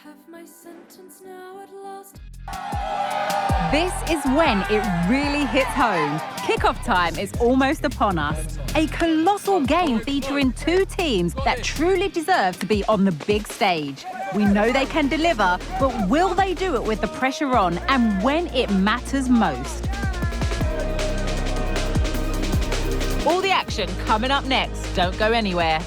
have my sentence now at last. This is when it really hits home. Kickoff time is almost upon us. A colossal game featuring two teams that truly deserve to be on the big stage. We know they can deliver, but will they do it with the pressure on and when it matters most? All the action coming up next. Don't go anywhere.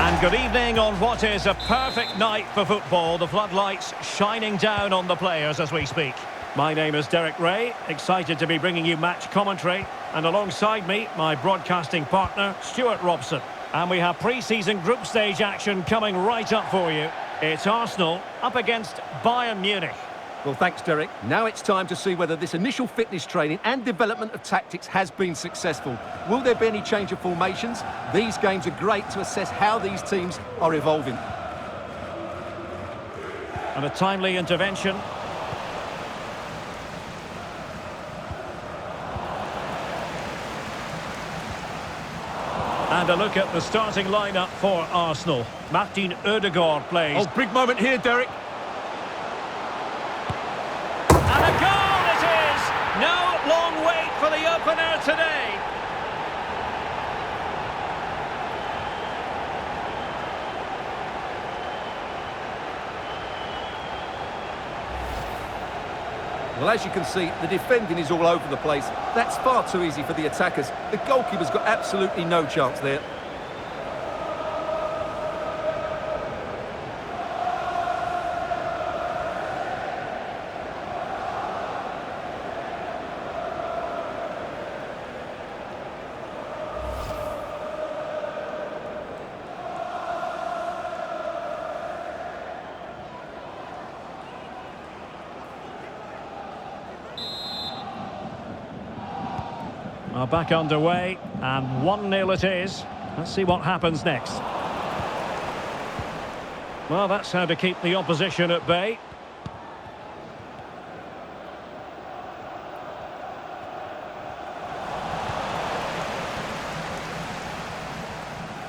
And good evening on what is a perfect night for football. The floodlights shining down on the players as we speak. My name is Derek Ray, excited to be bringing you match commentary. And alongside me, my broadcasting partner, Stuart Robson. And we have pre-season group stage action coming right up for you. It's Arsenal up against Bayern Munich. Well, thanks, Derek. Now it's time to see whether this initial fitness training and development of tactics has been successful. Will there be any change of formations? These games are great to assess how these teams are evolving. And a timely intervention. And a look at the starting lineup for Arsenal. Martin Ødegaard plays. Oh, big moment here, Derek. And a goal it is! No long wait for the opener today. Well, as you can see, the defending is all over the place. That's far too easy for the attackers. The goalkeeper's got absolutely no chance there. Are back underway, and 1-0 it is. Let's see what happens next. Well, that's how to keep the opposition at bay.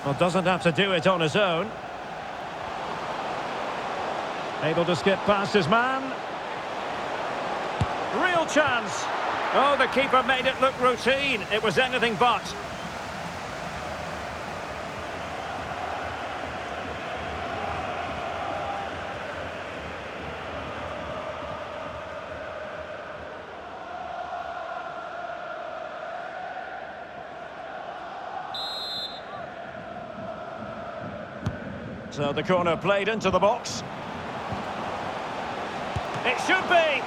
Well, doesn't have to do it on his own. Able to skip past his man. Real chance. Oh, the keeper made it look routine. It was anything but. So the corner played into the box. It should be.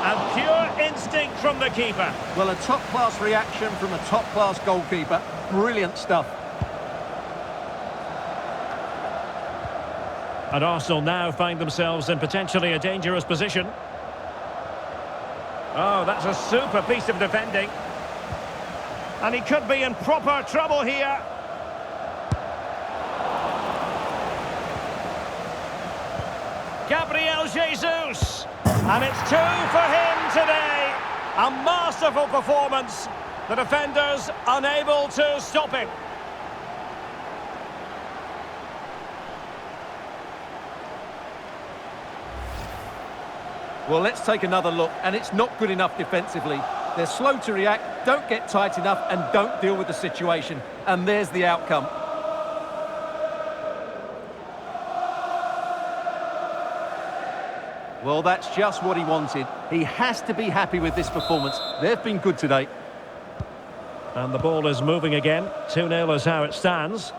And pure instinct from the keeper. Well, a top-class reaction from a top-class goalkeeper. Brilliant stuff. And Arsenal now find themselves in potentially a dangerous position. Oh, that's a super piece of defending. And he could be in proper trouble here. Gabriel Jesus. And it's 2 for him today. A masterful performance. The defenders unable to stop him. Well, let's take another look, and it's not good enough defensively. They're slow to react, don't get tight enough, and don't deal with the situation. And there's the outcome. Well, that's just what he wanted. He has to be happy with this performance. They've been good today. And the ball is moving again. 2-0 is how it stands.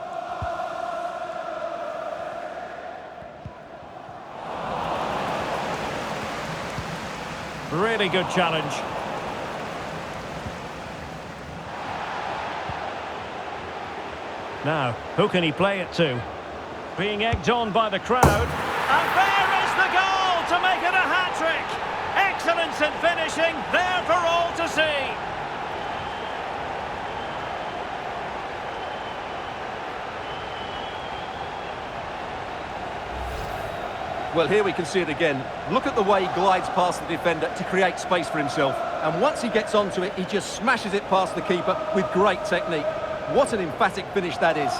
Really good challenge. Now, who can he play it to? Being egged on by the crowd. And there is the goal to make it a hat-trick. Excellence in finishing, there for all to see. Well, here we can see it again. Look at the way he glides past the defender to create space for himself. And once he gets onto it, he just smashes it past the keeper with great technique. What an emphatic finish that is.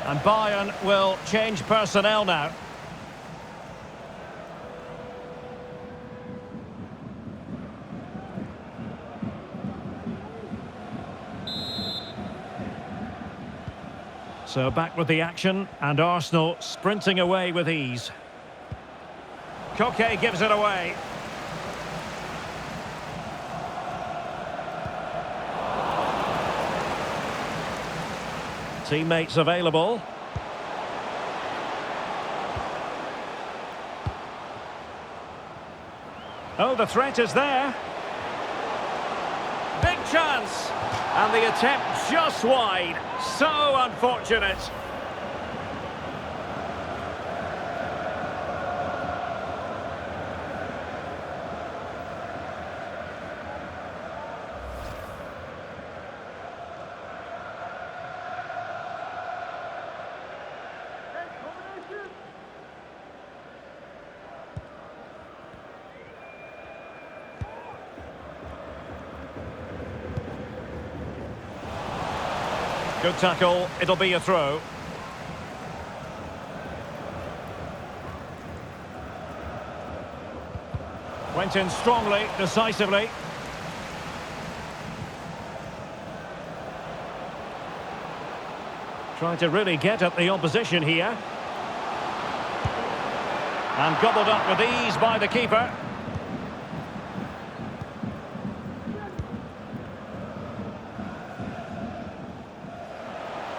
And Bayern will change personnel now. So back with the action, and Arsenal sprinting away with ease. Koke gives it away. Teammates available. Oh, the threat is there. Big chance. And the attempt just wide. So unfortunate. Good tackle, it'll be a throw. Went in strongly, decisively. Trying to really get at the opposition here. And gobbled up with ease by the keeper.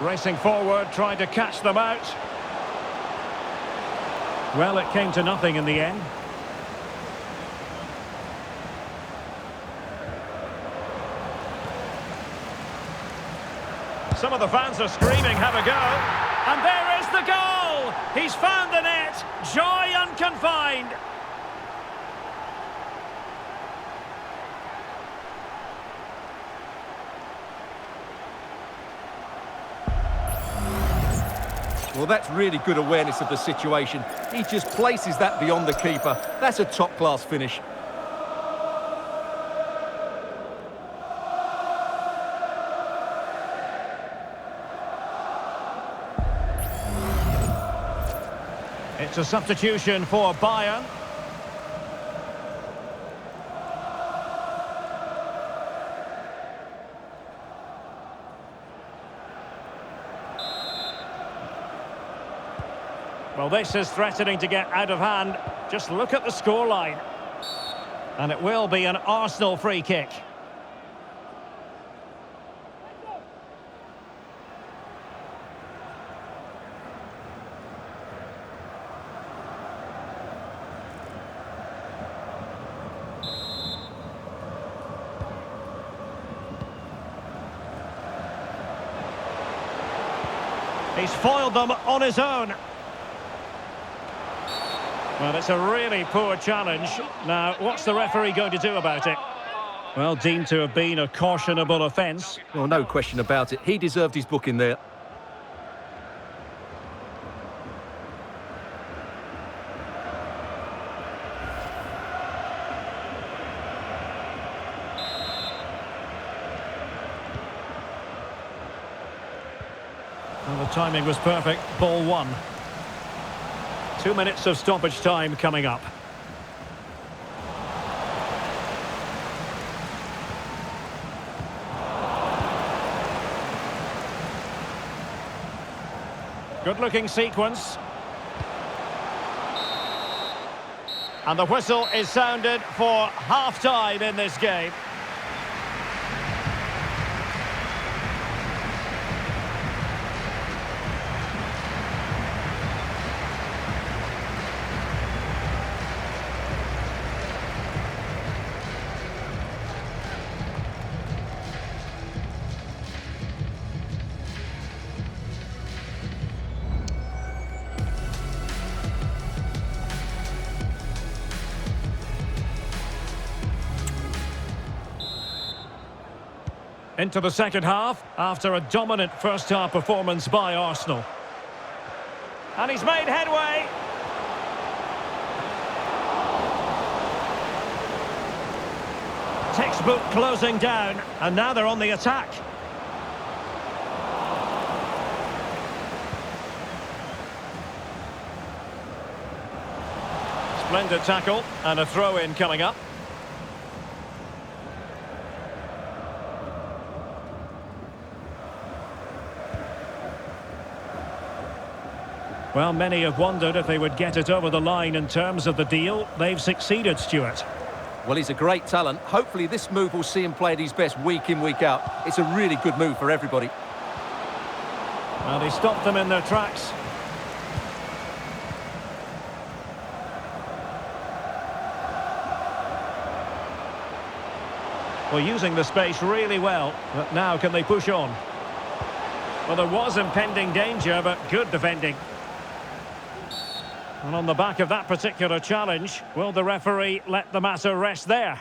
Racing forward, trying to catch them out. Well, it came to nothing in the end. Some of the fans are screaming, have a go. And there is the goal! He's found the net! Joy unconfined! Well, that's really good awareness of the situation. He just places that beyond the keeper. That's a top-class finish. It's a substitution for Bayern. Well, this is threatening to get out of hand. Just look at the scoreline. And it will be an Arsenal free kick. He's foiled them on his own. Well, it's a really poor challenge. Now, what's the referee going to do about it? Well, deemed to have been a cautionable offence. Well, no question about it. He deserved his booking there. Well, the timing was perfect. Ball one. 2 minutes of stoppage time coming up. Good-looking sequence. And the whistle is sounded for half-time in this game. Into the second half, after a dominant first-half performance by Arsenal. And he's made headway. Textbook closing down, and now they're on the attack. Splendid tackle and a throw-in coming up. Well, many have wondered if they would get it over the line in terms of the deal. They've succeeded, Stuart. Well, he's a great talent. Hopefully this move will see him play at his best week in, week out. It's a really good move for everybody. And he stopped them in their tracks. Well, using the space really well, but now can they push on? Well, there was impending danger, but good defending. And on the back of that particular challenge, will the referee let the matter rest there?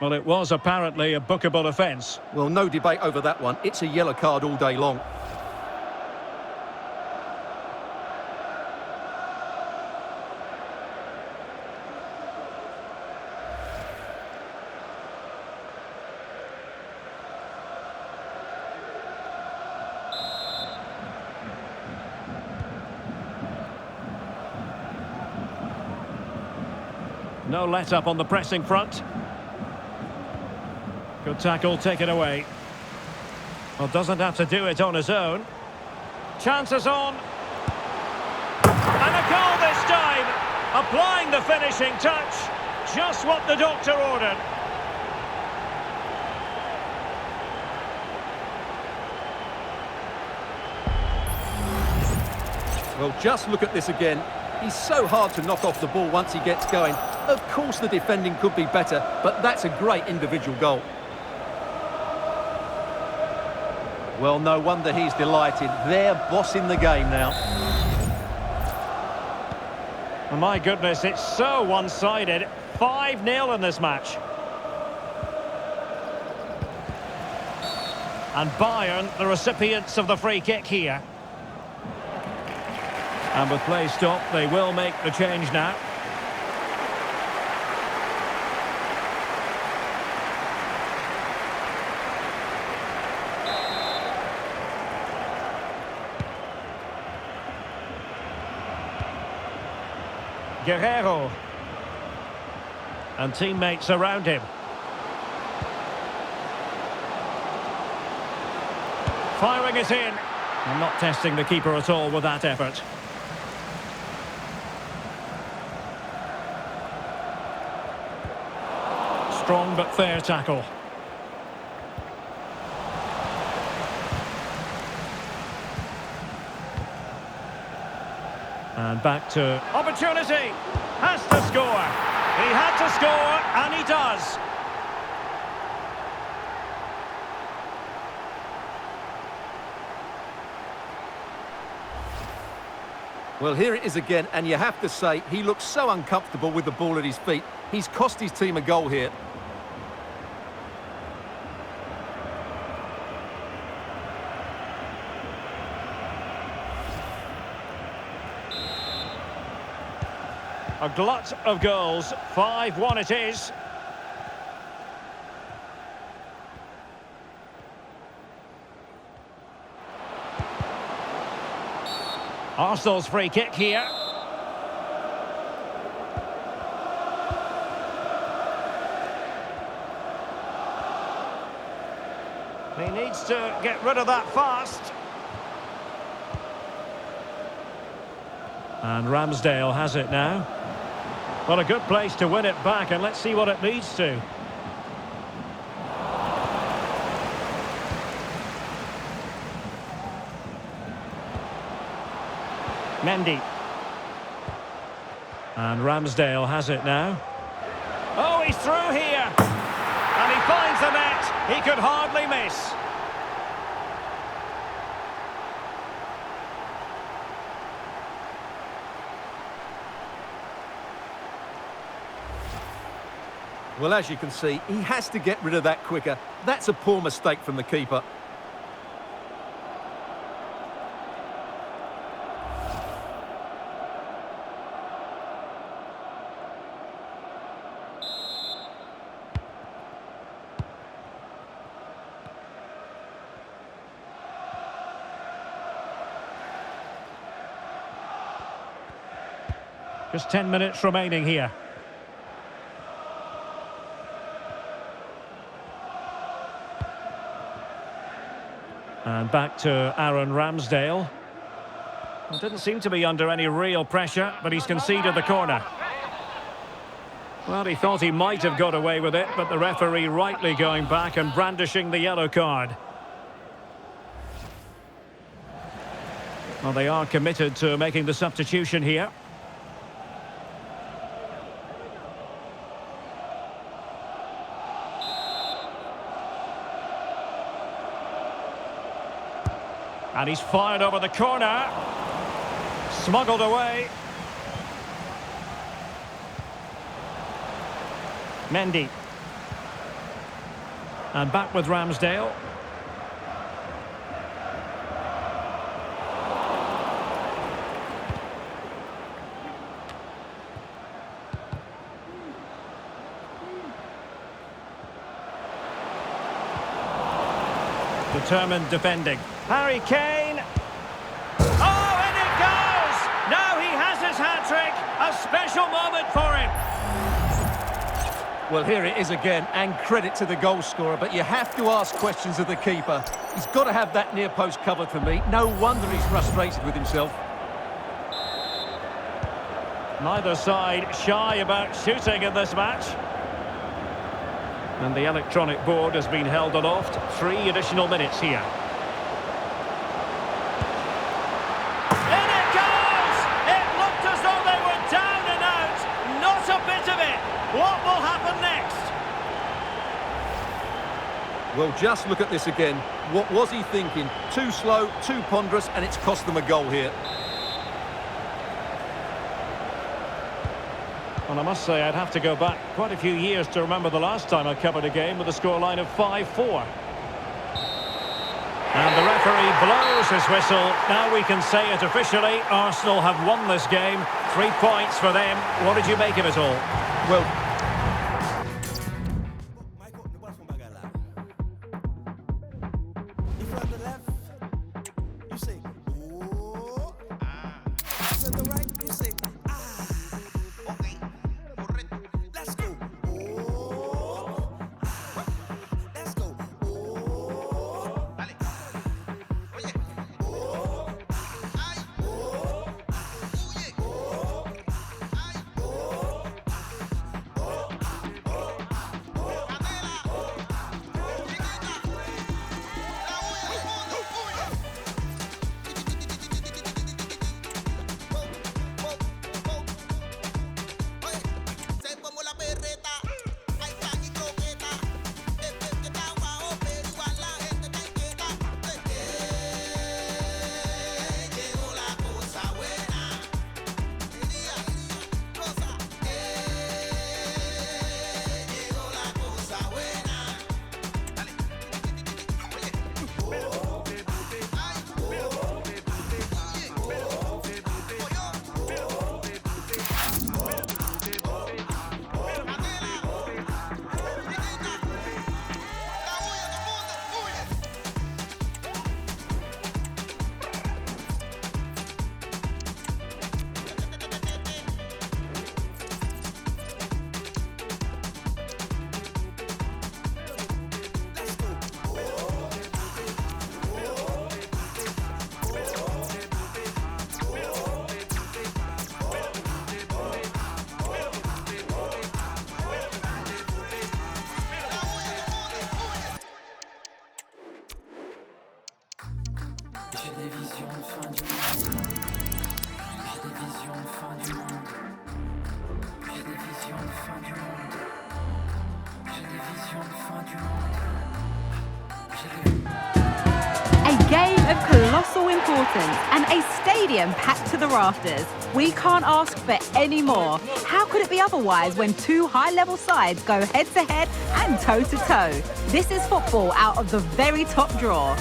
Well, it was apparently a bookable offence. Well, no debate over that one. It's a yellow card all day long. No let-up on the pressing front. Good tackle, taken away. Well, doesn't have to do it on his own. Chances on. And a goal this time. Applying the finishing touch. Just what the doctor ordered. Well, just look at this again. He's so hard to knock off the ball once he gets going. Of course the defending could be better, but that's a great individual goal. Well, no wonder he's delighted. They're bossing the game now. Oh, my goodness, it's so one-sided. 5-0 in this match. And Bayern, the recipients of the free kick here. And with play stopped, they will make the change now. Guerrero. And teammates around him. Firing it in. And not testing the keeper at all with that effort. Strong but fair tackle. And back to opportunity. Has to score. He had to score, and he does. Well, here it is again, and you have to say, he looks so uncomfortable with the ball at his feet. He's cost his team a goal here. A glut of goals. 5-1 it is. Arsenal's free kick here. He needs to get rid of that fast. And Ramsdale has it now. Well, a good place to win it back, and let's see what it leads to. Mendy. And Ramsdale has it now. Oh, he's through here. And he finds the net. He could hardly miss. Well, as you can see, he has to get rid of that quicker. That's a poor mistake from the keeper. Just 10 minutes remaining here. And back to Aaron Ramsdale. Well, didn't seem to be under any real pressure, but he's conceded the corner. Well, he thought he might have got away with it, but the referee rightly going back and brandishing the yellow card. Well, they are committed to making the substitution here. And he's fired over the corner. Smuggled away. Mendy. And back with Ramsdale. Determined defending. Harry Kane. Oh, and it goes! Now he has his hat-trick. A special moment for him. Well, here it is again, and credit to the goal scorer, but you have to ask questions of the keeper. He's got to have that near post covered for me. No wonder he's frustrated with himself. Neither side shy about shooting in this match. And the electronic board has been held aloft. 3 additional minutes here. In it goes! It looked as though they were down and out. Not a bit of it. What will happen next? Well, just look at this again. What was he thinking? Too slow, too ponderous, and it's cost them a goal here. Well, I must say I'd have to go back quite a few years to remember the last time I covered a game with a scoreline of 5-4. And the referee blows his whistle. Now we can say it officially. Arsenal have won this game. 3 points for them. What did you make of it all? Well, A game of colossal importance and a stadium packed to the rafters. We can't ask for any more. How could it be otherwise when 2 high-level sides go head-to-head and toe-to-toe? This is football out of the very top drawer.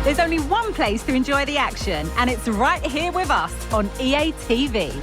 There's only one place to enjoy the action, and it's right here with us on EA TV.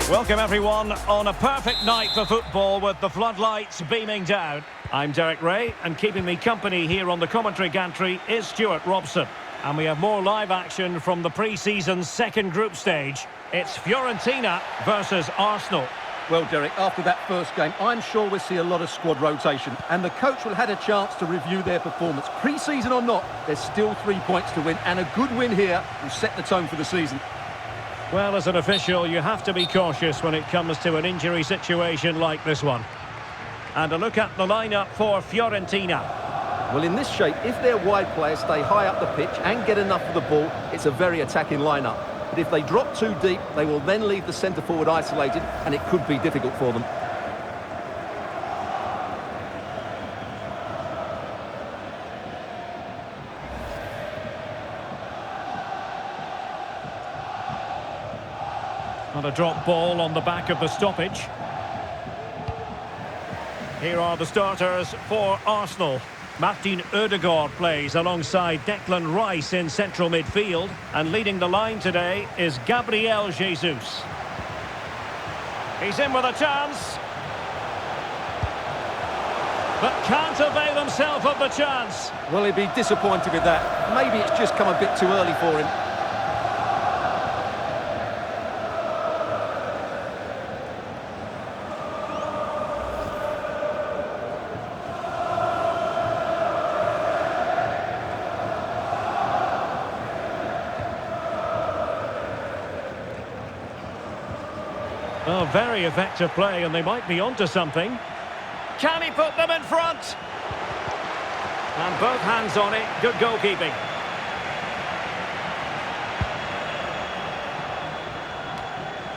Welcome everyone on a perfect night for football with the floodlights beaming down. I'm Derek Ray, and keeping me company here on the commentary gantry is Stuart Robson. And we have more live action from the pre-season second group stage. It's Fiorentina versus Arsenal. Well, Derek, after that first game, I'm sure we'll see a lot of squad rotation, and the coach will have had a chance to review their performance. Pre-season or not, there's still 3 points to win, and a good win here will set the tone for the season. Well, as an official, you have to be cautious when it comes to an injury situation like this one. And a look at the lineup for Fiorentina. Well, in this shape, if their wide players stay high up the pitch and get enough of the ball, it's a very attacking lineup. But if they drop too deep, they will then leave the centre-forward isolated, and it could be difficult for them. And a drop ball on the back of the stoppage. Here are the starters for Arsenal. Martin Ødegaard plays alongside Declan Rice in central midfield. And leading the line today is Gabriel Jesus. He's in with a chance. But can't avail himself of the chance. Well, he'd be disappointed with that. Maybe it's just come a bit too early for him. Oh, very effective play, and they might be onto something. Can he put them in front? And both hands on it. Good goalkeeping.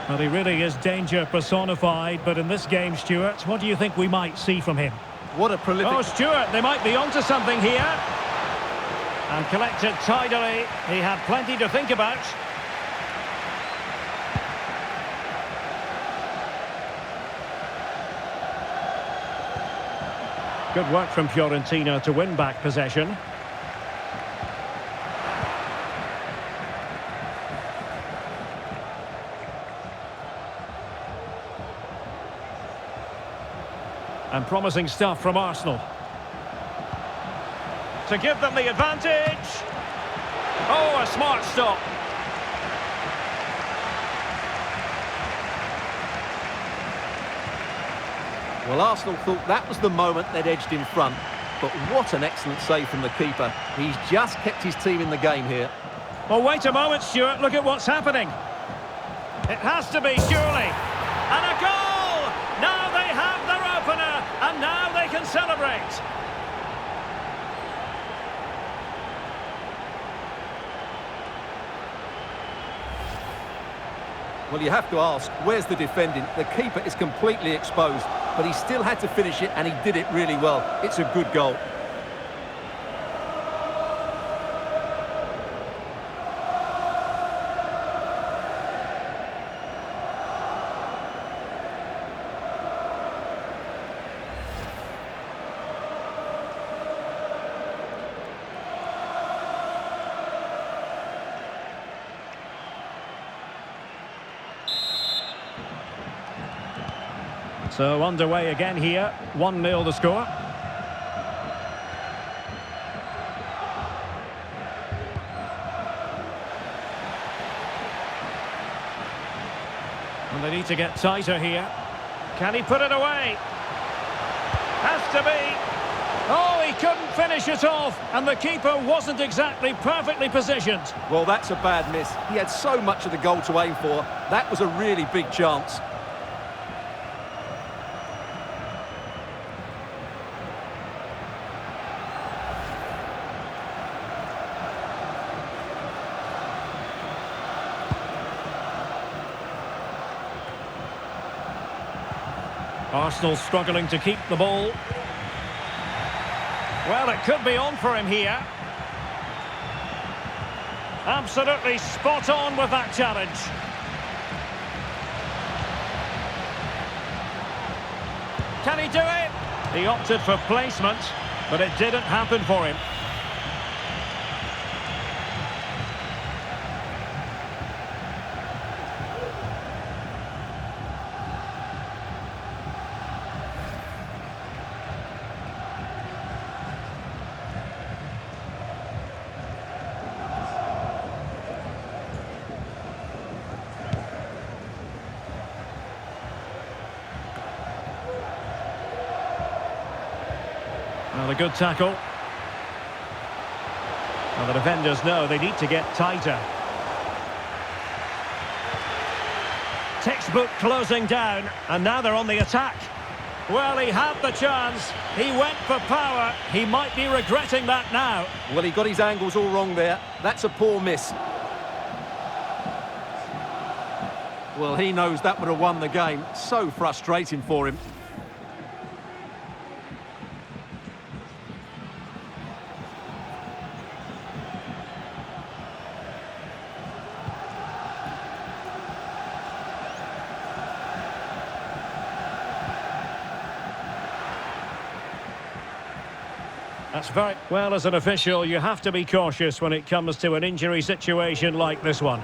Well, he really is danger personified, but in this game, Stuart, what do you think we might see from him? What a prolific... Oh, Stuart, they might be onto something here. And collected tidily. He had plenty to think about. Good work from Fiorentina to win back possession. And promising stuff from Arsenal. To give them the advantage. Oh, a smart stop. Well, Arsenal thought that was the moment they'd edged in front. But what an excellent save from the keeper. He's just kept his team in the game here. Well, wait a moment, Stuart. Look at what's happening. It has to be, surely. And a goal! Now they have their opener, and now they can celebrate. Well, you have to ask, where's the defending? The keeper is completely exposed, but he still had to finish it, and he did it really well. It's a good goal. So underway again here, 1-0 the score. And they need to get tighter here. Can he put it away? Has to be. Oh, he couldn't finish it off, and the keeper wasn't exactly perfectly positioned. Well, that's a bad miss. He had so much of the goal to aim for. That was a really big chance. Arsenal struggling to keep the ball. Well, it could be on for him here. Absolutely spot on with that challenge. Can he do it? He opted for placement, but it didn't happen for him. Well, a good tackle. Well, the defenders know they need to get tighter. Textbook closing down, and now they're on the attack. Well, he had the chance. He went for power. He might be regretting that now. Well, he got his angles all wrong there. That's a poor miss. Well, he knows that would have won the game. So frustrating for him. That's very well. As an official, you have to be cautious when it comes to an injury situation like this one.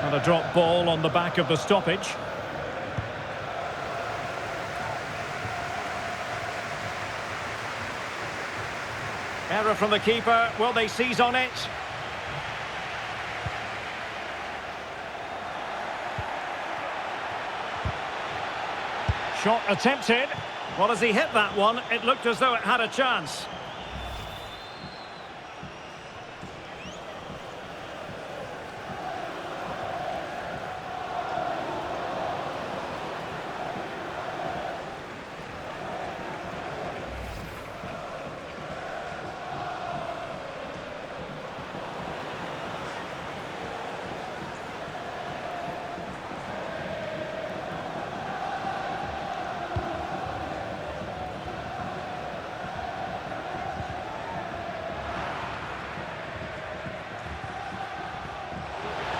And a drop ball on the back of the stoppage. Error from the keeper. Will they seize on it? Shot attempted. Well, as he hit that one, it looked as though it had a chance.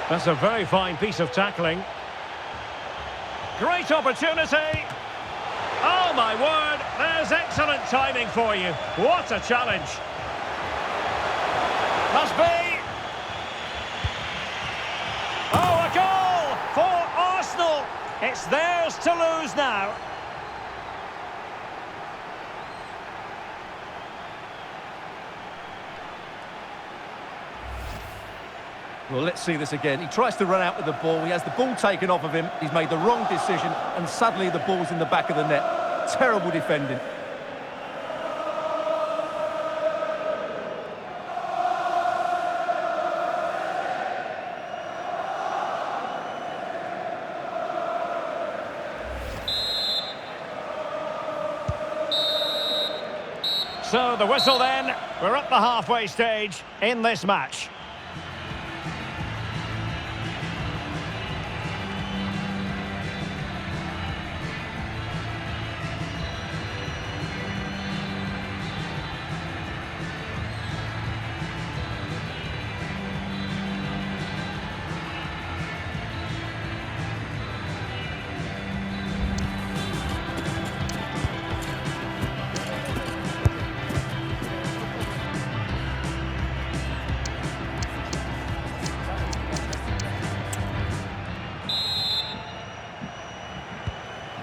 That's a very fine piece of tackling. Great opportunity. Oh, my word. There's excellent timing for you. What a challenge. Must be. Oh, a goal for Arsenal. It's theirs to lose now. Well, let's see this again. He tries to run out with the ball. He has the ball taken off of him. He's made the wrong decision, and suddenly the ball's in the back of the net. Terrible defending. So the whistle then. We're at the halfway stage in this match.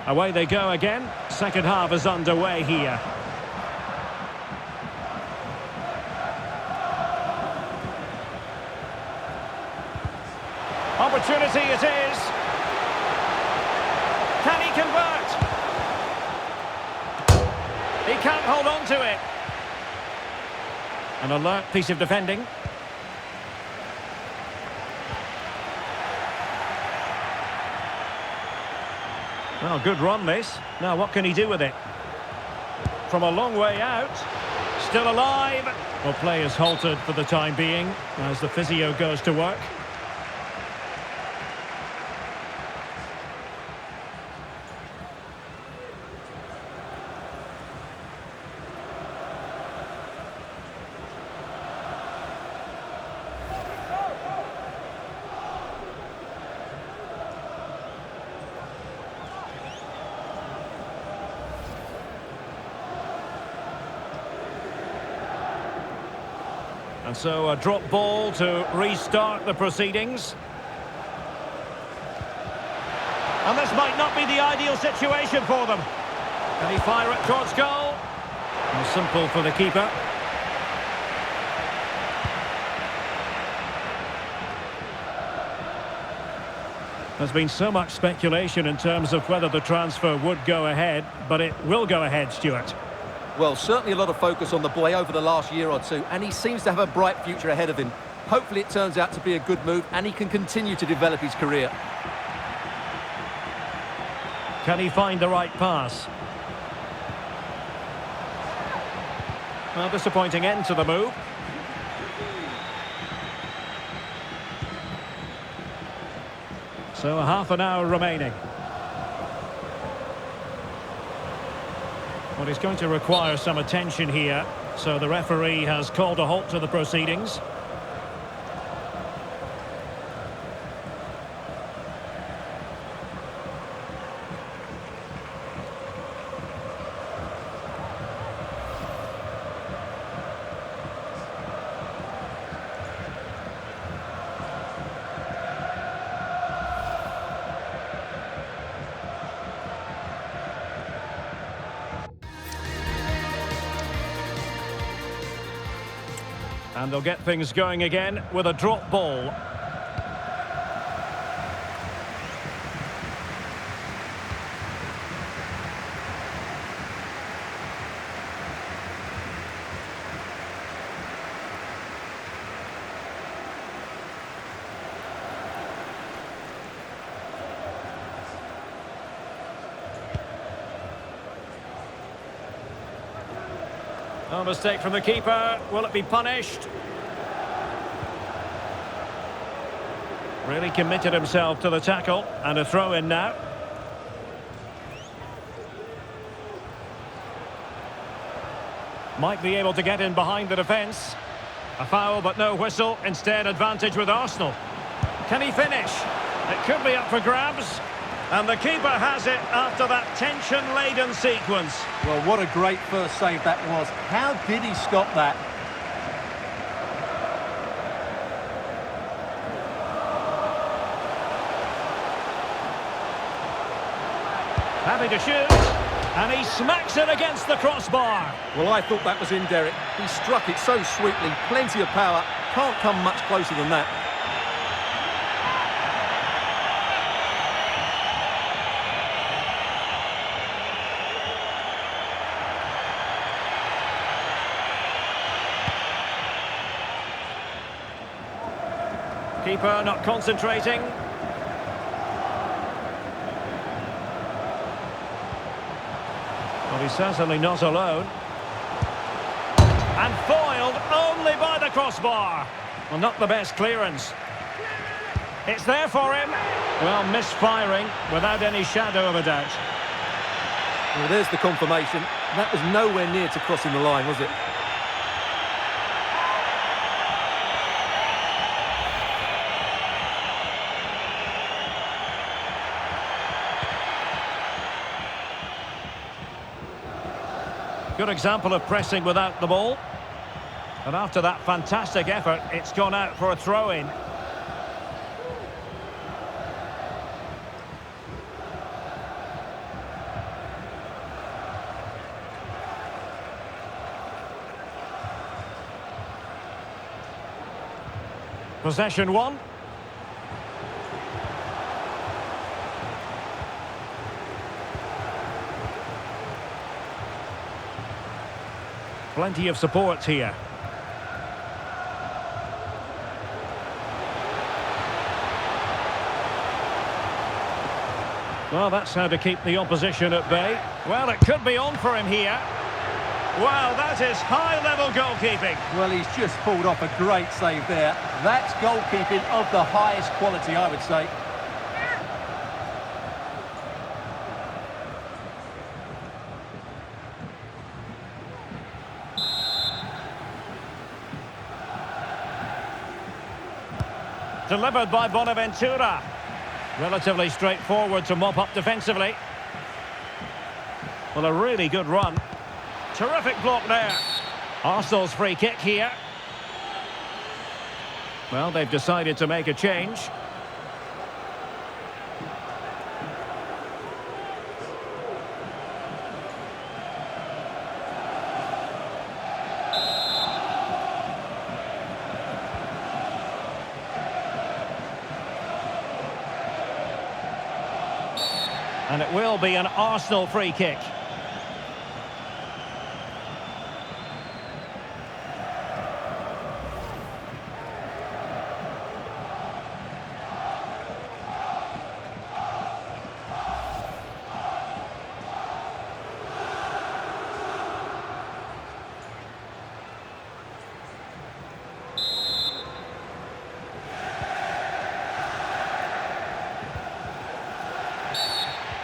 Away they go again. Second half is underway here. Opportunity it is. Can he convert? He can't hold on to it. An alert piece of defending. Well, good run this. Now what can he do with it? From a long way out. Still alive. Well, play is halted for the time being as the physio goes to work. And so a drop ball to restart the proceedings. And this might not be the ideal situation for them. Can he fire it towards goal? And simple for the keeper. There's been so much speculation in terms of whether the transfer would go ahead, but it will go ahead, Stuart. Well, certainly a lot of focus on the boy over the last year or two, and he seems to have a bright future ahead of him. Hopefully it turns out to be a good move and he can continue to develop his career. Can he find the right pass? Well, disappointing end to the move. So half an hour remaining. Well, he's going to require some attention here. So the referee has called a halt to the proceedings. And they'll get things going again with a drop ball. No mistake from the keeper. Will it be punished? Really committed himself to the tackle, and a throw in now. Might be able to get in behind the defence. A foul but no whistle, instead advantage with Arsenal. Can he finish? It could be up for grabs. And the keeper has it after that tension-laden sequence. Well, what a great first save that was. How did he stop that? Happy to shoot, and he smacks it against the crossbar. Well, I thought that was in, Derek. He struck it so sweetly, plenty of power. Can't come much closer than that. Keeper not concentrating. Well, he's certainly not alone. And foiled only by the crossbar. Well, not the best clearance. It's there for him. Well, misfiring without any shadow of a doubt. Well, there's the confirmation. That was nowhere near to crossing the line, was it? Good example of pressing without the ball. And after that fantastic effort, it's gone out for a throw-in. Possession one. Plenty of support here. Well, that's how to keep the opposition at bay. Well, it could be on for him here. Well, that is high-level goalkeeping. Well, he's just pulled off a great save there. That's goalkeeping of the highest quality, I would say. Delivered by Bonaventura. Relatively straightforward to mop up defensively. Well, a really good run. Terrific block there. Arsenal's free kick here. Well, they've decided to make a change. And it will be an Arsenal free kick.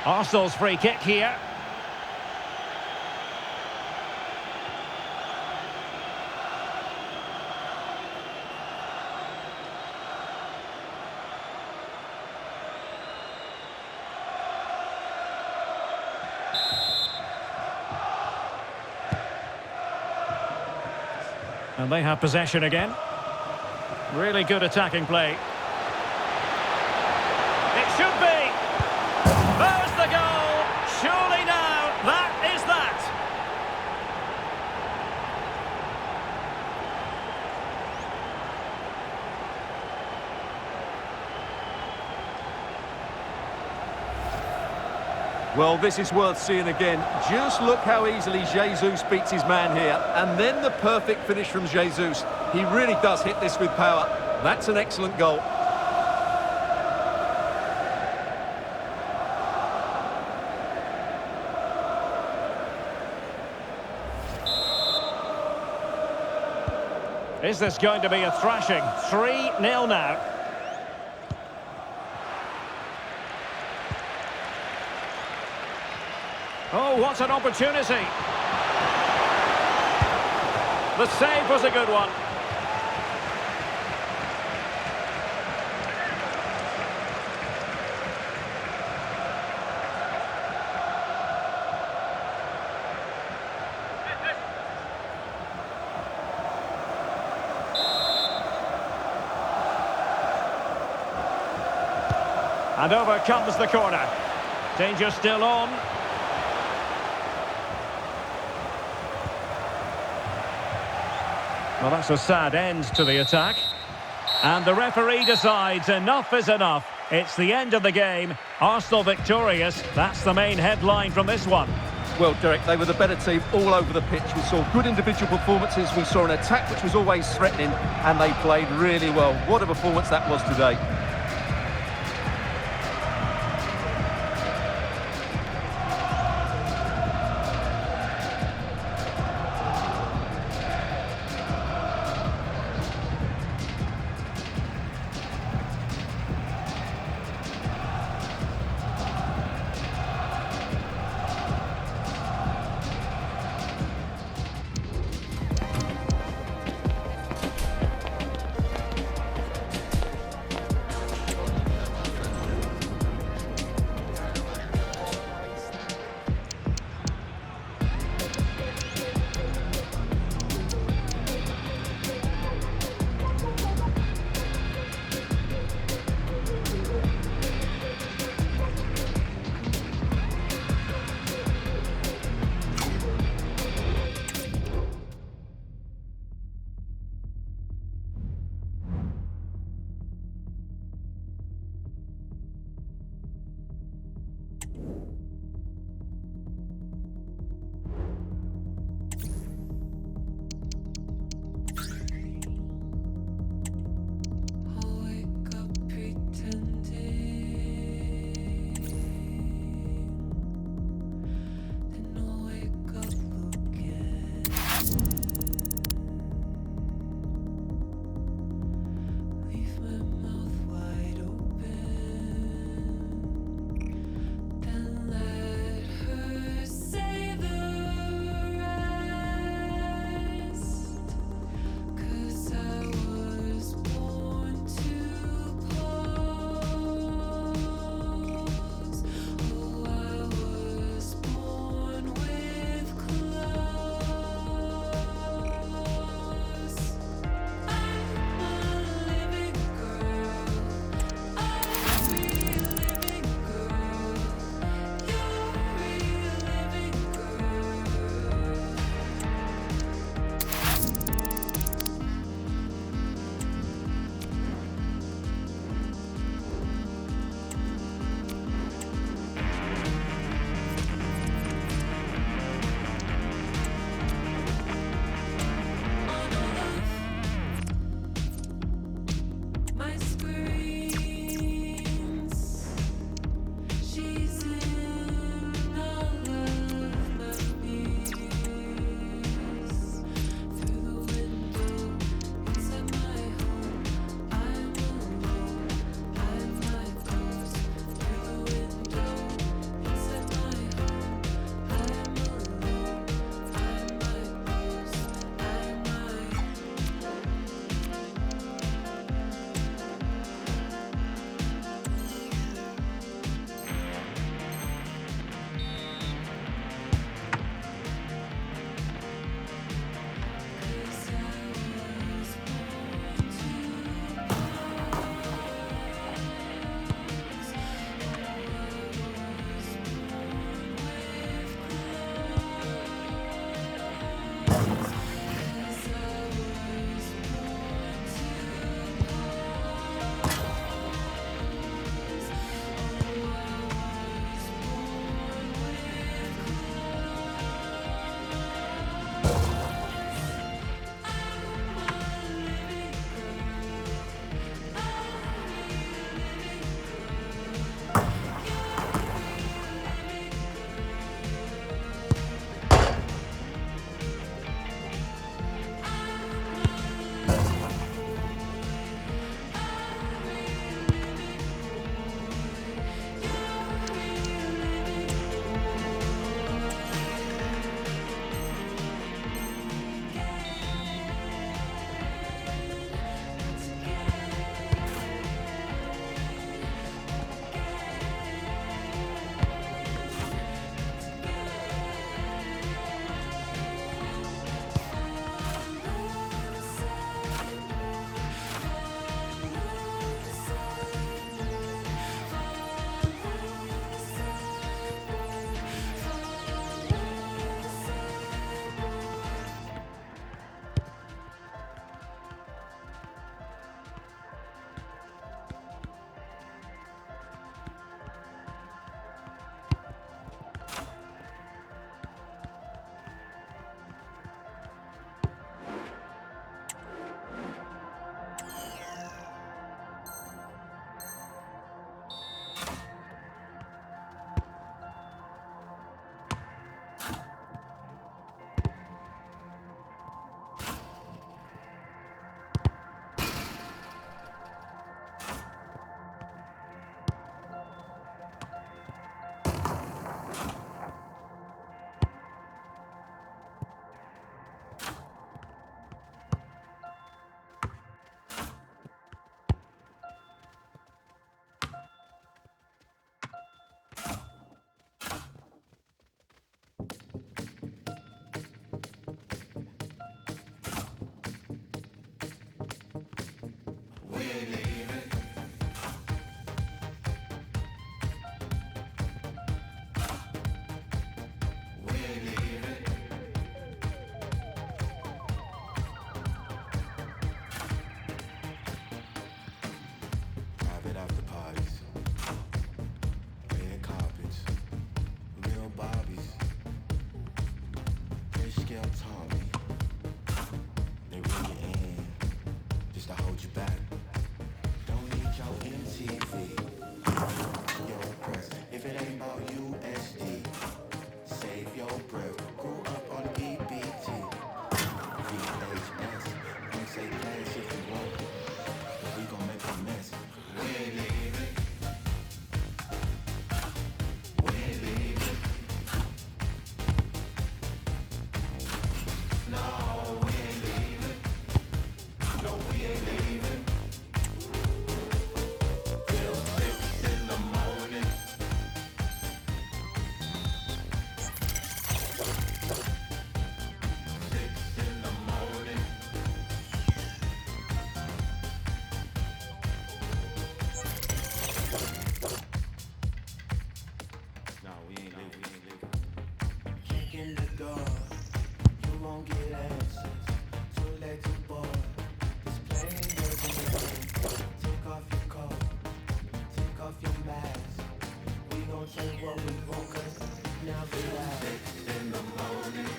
Arsenal's free kick here. And they have possession again. Really good attacking play. It should be. There's the goal. Surely now, that is that. Well, this is worth seeing again. Just look how easily Jesus beats his man here. And then the perfect finish from Jesus. He really does hit this with power. That's an excellent goal. Is this going to be a thrashing? 3-0 now. Oh, what an opportunity. The save was a good one. And over comes the corner. Danger still on. Well, that's a sad end to the attack. And the referee decides enough is enough. It's the end of the game. Arsenal victorious. That's the main headline from this one. Well, Derek, they were the better team all over the pitch. We saw good individual performances. We saw an attack which was always threatening, and they played really well. What a performance that was today. hold you back. Don't need your MTV. Your press. If it ain't about USD, save your breath. Grew up on EBT. VHS. Don't say pass if you want. We gon' make a mess. We ain't leaving. We ain't leaving. No, we ain't leaving. No, we ain't leaving. Till 6 in the morning. No, we ain't leaving. Kick in the door. You won't get answers. Too late to board. This plane doesn't end. Take off your coat. Take off your mask. We gon' take what we want, 'cause now we last. 6 in the morning.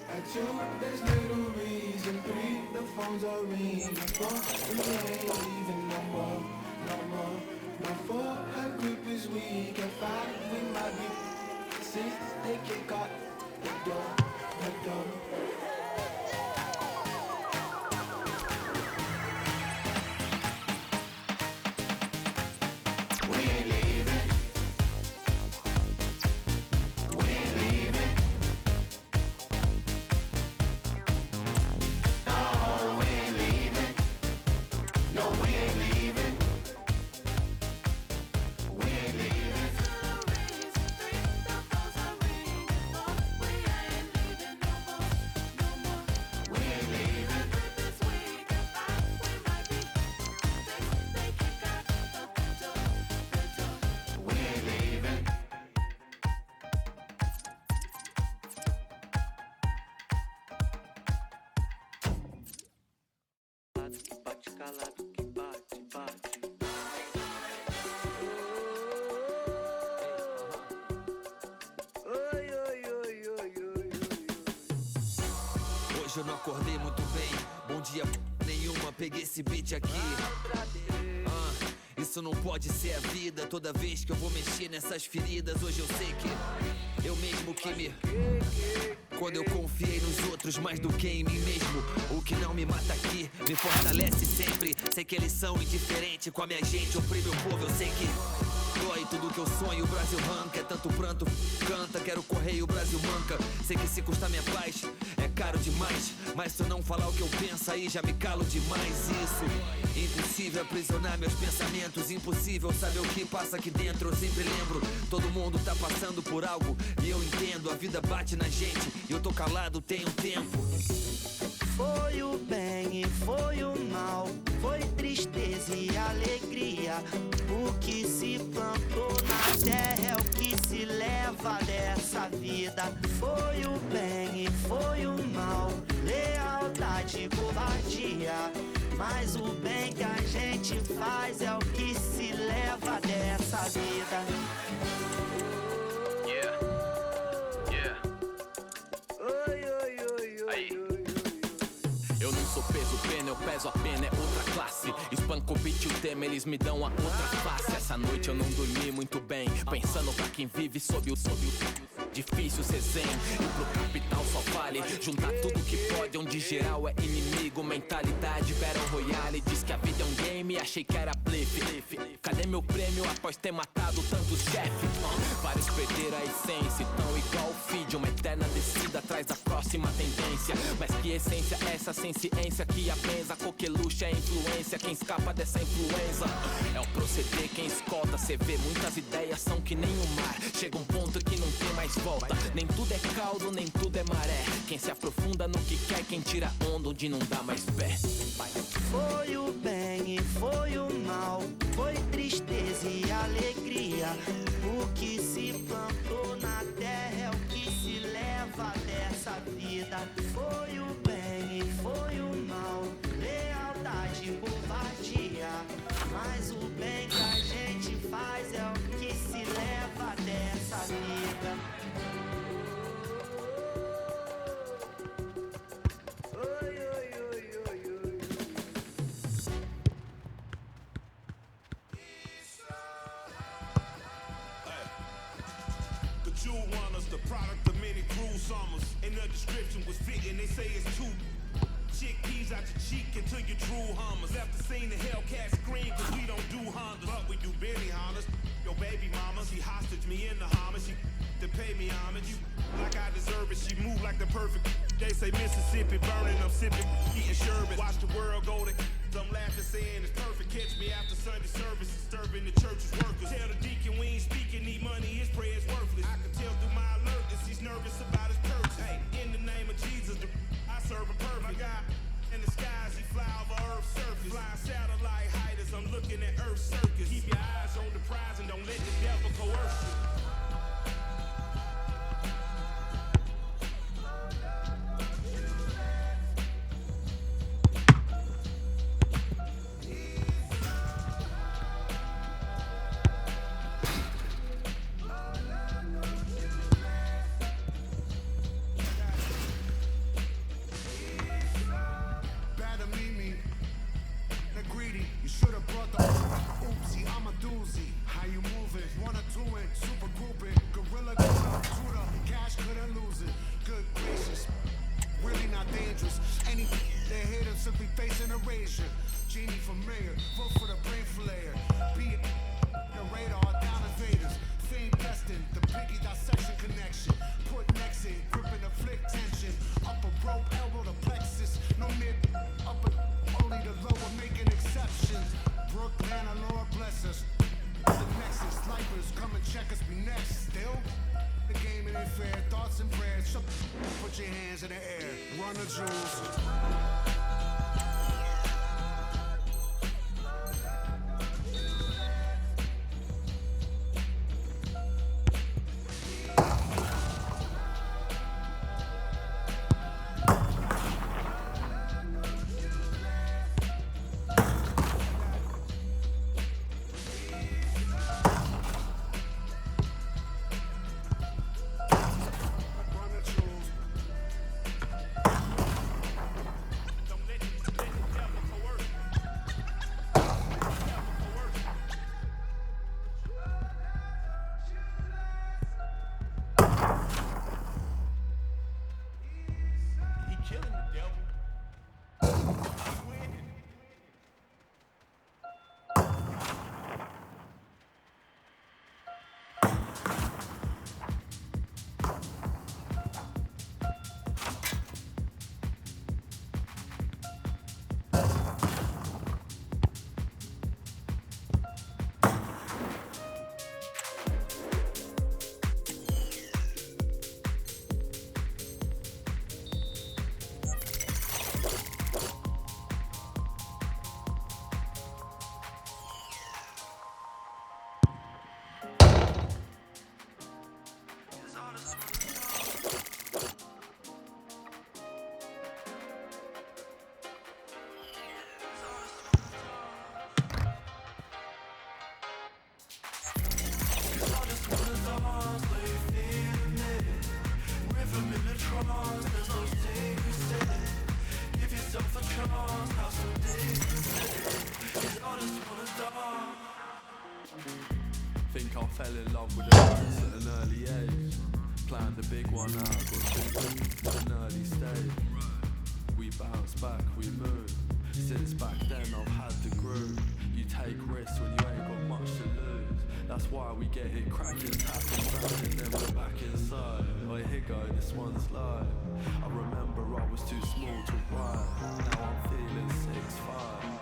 At 2, there's little reason. 3, the phones are ringing. 4, we ain't leaving no more, no more. No 4, her grip is weak. At 5, we might be 6, they kick out the door, the door. Bate calado que bate, bate. Oi, oi, oi, oi, oi, oi. Hoje eu não acordei muito bem. Bom dia, nenhuma. Peguei esse beat aqui. Isso não pode ser a vida. Toda vez que eu vou mexer nessas feridas, hoje eu sei que eu mesmo que me... Quando eu confiei nos outros mais do que em mim mesmo. O que não me mata aqui me fortalece sempre. Sei que eles são indiferentes com a minha gente. Oprime o povo, eu sei que dói tudo que eu sonho. O Brasil arranca, é tanto pranto, canta. Quero correr e o Brasil manca. Sei que se custar minha paz é caro demais. Mas se eu não falar o que eu penso, aí já me calo demais. Isso, impossível aprisionar meus pensamentos. Impossível saber o que passa aqui dentro. Eu sempre lembro, todo mundo tá passando por algo. E eu entendo, a vida bate na gente. E eu tô calado tem um tempo. Foi o bem e foi o mal. Foi tristeza e alegria. O que se plantou na terra é o que se leva dessa vida. Foi o bem e foi o mal. Lealdade e covardia. Mas o bem que a gente faz é o que se leva dessa vida. Yeah. Yeah. Oi, oi, oi, oi. Aí. Eu não sou peso pena, eu peso a pena, é outra classe. Espanco o beat e o tema, eles me dão a outra face. Essa noite eu não dormi muito bem, pensando pra quem vive sob o difícil ser zen. E pro capital só vale juntar tudo que pode, onde geral é inimigo. Mentalidade Battle Royale, diz que a vida é um game, achei que era blefe. Cadê meu prêmio após ter matado tantos chefes? Vários perderam a essência, tão igual o feed, uma eterna descida atrás da próxima tendência. Mas que essência é essa sem ciência que abenza? Coqueluche é influência, quem escapa dessa influenza é o proceder, quem escolta. Cê vê, muitas ideias são que nem o mar, chega um ponto que não tem mais volta. Nem tudo é caldo, nem tudo é maré. Quem se aprofunda no que quer, quem tira onda onde não dá mais pé. Foi o bem e foi o mal, foi tristeza e alegria. O que se plantou na terra é o que se leva dessa vida. Foi o bem e foi o mal, lealdade e covardia. Mas o bem que a gente faz é o que se leva dessa vida. The jewel runners, the product of many cruel summers. And the description was fitting, they say it's two chickpeas out your cheek until you drool hummers. Left the scene, the Hellcat scream, cause we don't do Hondas. But we do Benny Hondas. Your baby mama, she hostage me in the homage. She to pay me homage. Like I deserve it, she move like the perfect. They say Mississippi burning, I'm sipping, eating sherbet. Watch the world go to I'm laughing, saying it's perfect. Catch me after Sunday service, disturbing the church's workers. Tell the deacon we ain't speaking, need money, his prayer's worthless. I can tell through my alertness, he's nervous about his purchase. Hey, in the name of Jesus, I serve a perfect. My God, in the skies, he fly over Earth's surface. Flying satellite height as I'm looking at Earth's circus. Keep your eyes on the prize and don't let the devil coerce you. Put your hands in the air, run the jewels. Think I fell in love with the dance at an early age. Planned the big one out, got thinking at an early stage. We bounce back, we move. Since back then I've had the groove. You take risks. That's why we get it cracking, tapping, rapping, then we're back inside. Oh, here go, this one's live. I remember I was too small to ride. Now I'm feeling 6'5".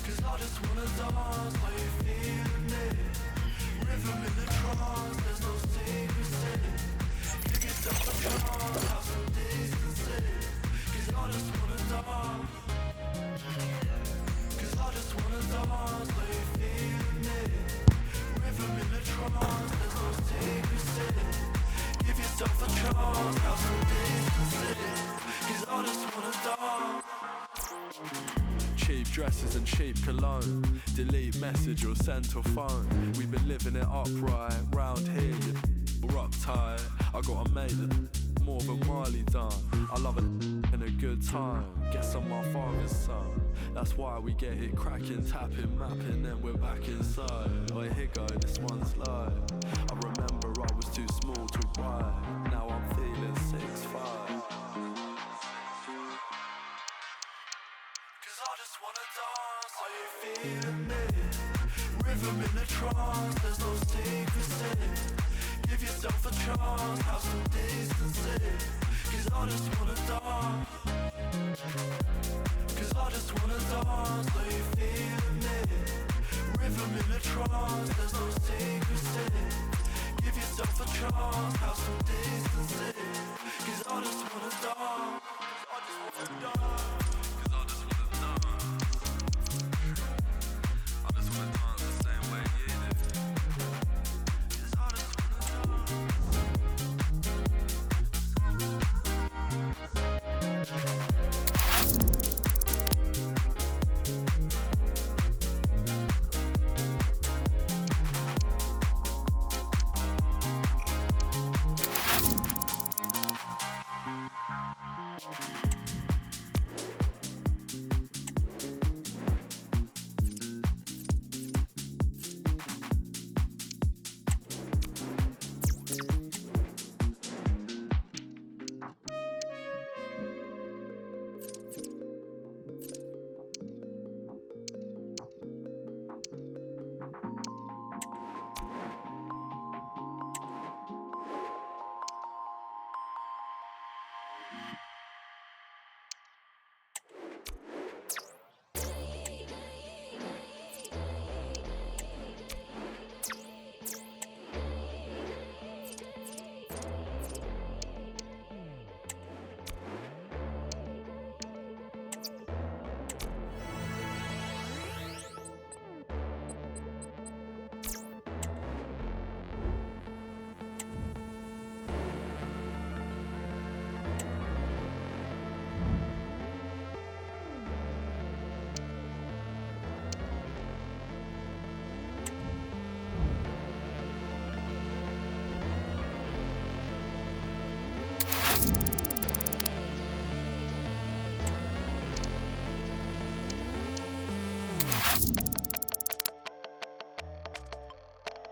Cause I just wanna dance while you feeling it. Rhythm in the trance, there's no secrets in it. Give yourself a chance, have some decency. Cause I just wanna dance. Cause I just wanna dance while you feeling it. Rhythm in the trance, there's no secrets in it. Give yourself a chance, have some decency. Cause I just wanna dance. Cheap dresses and cheap cologne. Delete message or send to phone. We've been living it upright. Round here, we're uptight. I got a mate that more than Miley done. I love it and a good time. Guess I'm my father's son. That's why we get it cracking, tapping, mapping, then we're back inside. Oh, here go, this one's live. I remember I was too small to ride. Now I'm feeling 6'5". Cause I just wanna dance. Are you feeling it? Rhythm in the trance, there's no secrets in it. Give yourself a chance, have some decency. Cause I just wanna dance. Cause I just wanna dance. Are you feeling it? Rhythm in the trance, there's no secrets in it. Give yourself a chance, have some decency. Cause I just wanna dance. I just wanna dance.